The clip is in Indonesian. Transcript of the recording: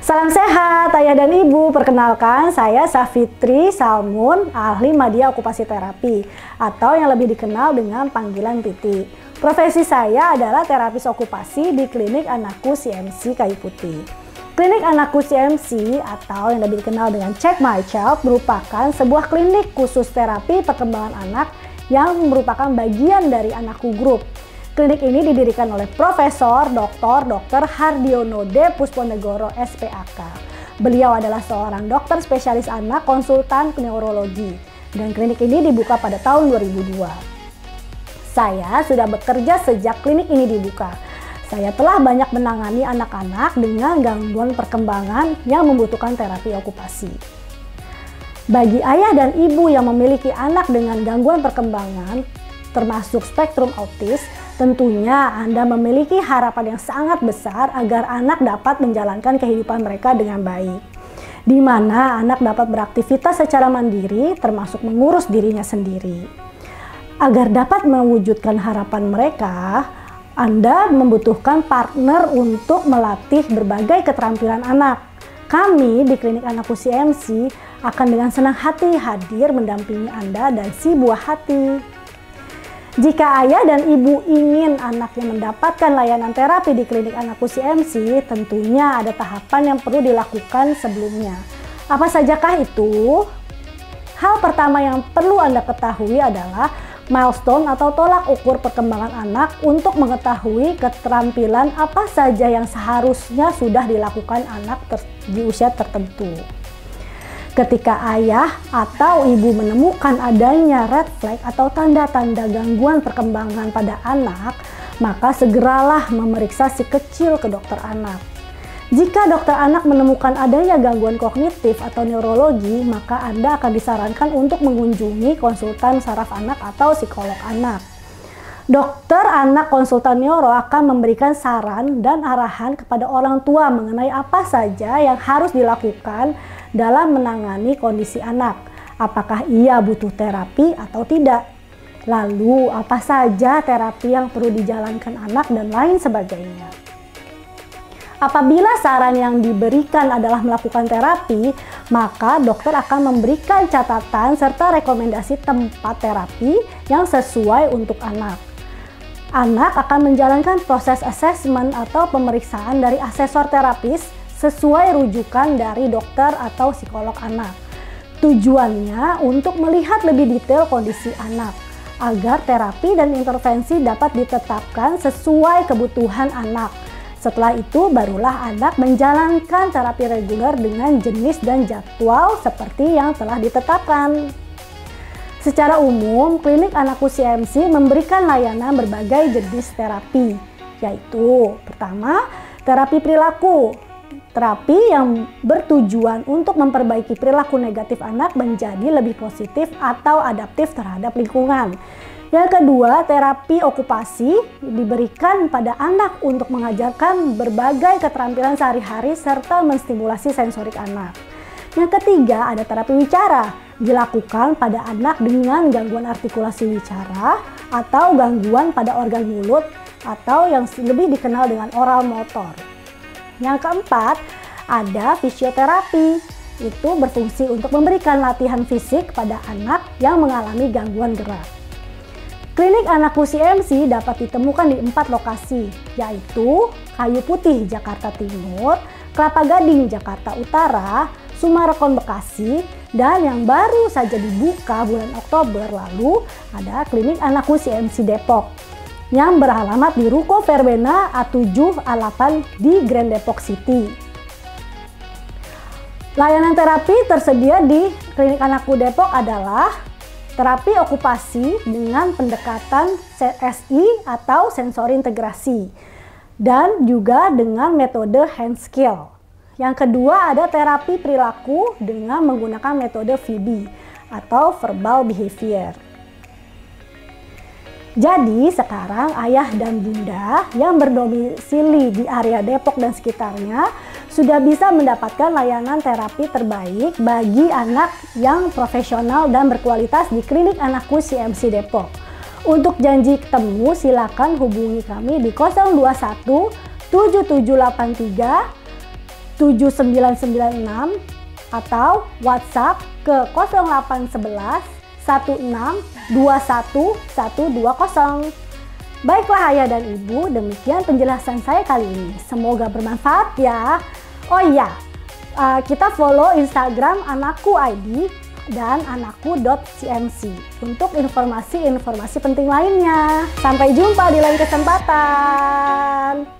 Salam sehat ayah dan ibu, perkenalkan saya Safitri Salmun, ahli media okupasi terapi atau yang lebih dikenal dengan panggilan Titi. Profesi saya adalah terapis okupasi di Klinik Anakku CMC Kayu Putih. Klinik Anakku CMC atau yang lebih dikenal dengan Check My Child merupakan sebuah klinik khusus terapi perkembangan anak yang merupakan bagian dari Anakku Group. Klinik ini didirikan oleh Profesor Dr. Hardiono D. Pusponegoro SPAK. Beliau adalah seorang dokter spesialis anak konsultan neurologi dan klinik ini dibuka pada tahun 2002. Saya sudah bekerja sejak klinik ini dibuka. Saya telah banyak menangani anak-anak dengan gangguan perkembangan yang membutuhkan terapi okupasi. Bagi ayah dan ibu yang memiliki anak dengan gangguan perkembangan termasuk spektrum autis, tentunya Anda memiliki harapan yang sangat besar agar anak dapat menjalankan kehidupan mereka dengan baik, di mana anak dapat beraktivitas secara mandiri termasuk mengurus dirinya sendiri. Agar dapat mewujudkan harapan mereka, Anda membutuhkan partner untuk melatih berbagai keterampilan anak. Kami di Klinik Anakku CMC akan dengan senang hati hadir mendampingi Anda dan si buah hati. Jika ayah dan ibu ingin anaknya mendapatkan layanan terapi di Klinik Anakku CMC, tentunya ada tahapan yang perlu dilakukan sebelumnya. Apa sajakah itu? Hal pertama yang perlu Anda ketahui adalah milestone atau tolak ukur perkembangan anak untuk mengetahui keterampilan apa saja yang seharusnya sudah dilakukan anak di usia tertentu. Ketika ayah atau ibu menemukan adanya red flag atau tanda-tanda gangguan perkembangan pada anak, maka segeralah memeriksa si kecil ke dokter anak. Jika dokter anak menemukan adanya gangguan kognitif atau neurologi, maka Anda akan disarankan untuk mengunjungi konsultan saraf anak atau psikolog anak. Dokter anak konsultan neuro akan memberikan saran dan arahan kepada orang tua mengenai apa saja yang harus dilakukan dalam menangani kondisi anak. Apakah ia butuh terapi atau tidak? Lalu apa saja terapi yang perlu dijalankan anak dan lain sebagainya. Apabila saran yang diberikan adalah melakukan terapi, maka dokter akan memberikan catatan serta rekomendasi tempat terapi yang sesuai untuk anak. Anak akan menjalankan proses asesmen atau pemeriksaan dari asesor terapis sesuai rujukan dari dokter atau psikolog anak. Tujuannya untuk melihat lebih detail kondisi anak, agar terapi dan intervensi dapat ditetapkan sesuai kebutuhan anak. Setelah itu barulah anak menjalankan terapi reguler dengan jenis dan jadwal seperti yang telah ditetapkan. Secara umum, Klinik Anakku CMC memberikan layanan berbagai jenis terapi, yaitu pertama, terapi perilaku. Terapi yang bertujuan untuk memperbaiki perilaku negatif anak menjadi lebih positif atau adaptif terhadap lingkungan. Yang kedua, terapi okupasi diberikan pada anak untuk mengajarkan berbagai keterampilan sehari-hari serta menstimulasi sensorik anak. Yang ketiga, ada terapi wicara, dilakukan pada anak dengan gangguan artikulasi wicara atau gangguan pada organ mulut atau yang lebih dikenal dengan oral motor. Yang keempat, ada fisioterapi, itu berfungsi untuk memberikan latihan fisik pada anak yang mengalami gangguan gerak. Klinik Anakku CMC dapat ditemukan di 4 lokasi, yaitu Kayu Putih, Jakarta Timur, Kelapa Gading, Jakarta Utara, Summarecon, Bekasi, dan yang baru saja dibuka bulan Oktober lalu ada Klinik Anakku CMC Depok yang beralamat di Ruko Verbena A7 A8 di Grand Depok City. Layanan terapi tersedia di Klinik Anakku Depok adalah terapi okupasi dengan pendekatan CSI atau sensori integrasi dan juga dengan metode hand skill. Yang kedua ada terapi perilaku dengan menggunakan metode VB atau verbal behavior. Jadi sekarang ayah dan bunda yang berdomisili di area Depok dan sekitarnya sudah bisa mendapatkan layanan terapi terbaik bagi anak yang profesional dan berkualitas di Klinik Anakku CMC Depok. Untuk janji ketemu silakan hubungi kami di 021 7783 7996 atau WhatsApp ke 0811 16 21 120. Baiklah ayah dan ibu, demikian penjelasan saya kali ini. Semoga bermanfaat ya. Oh iya, kita follow Instagram anakku ID dan anakku.cmc untuk informasi-informasi penting lainnya. Sampai jumpa di lain kesempatan.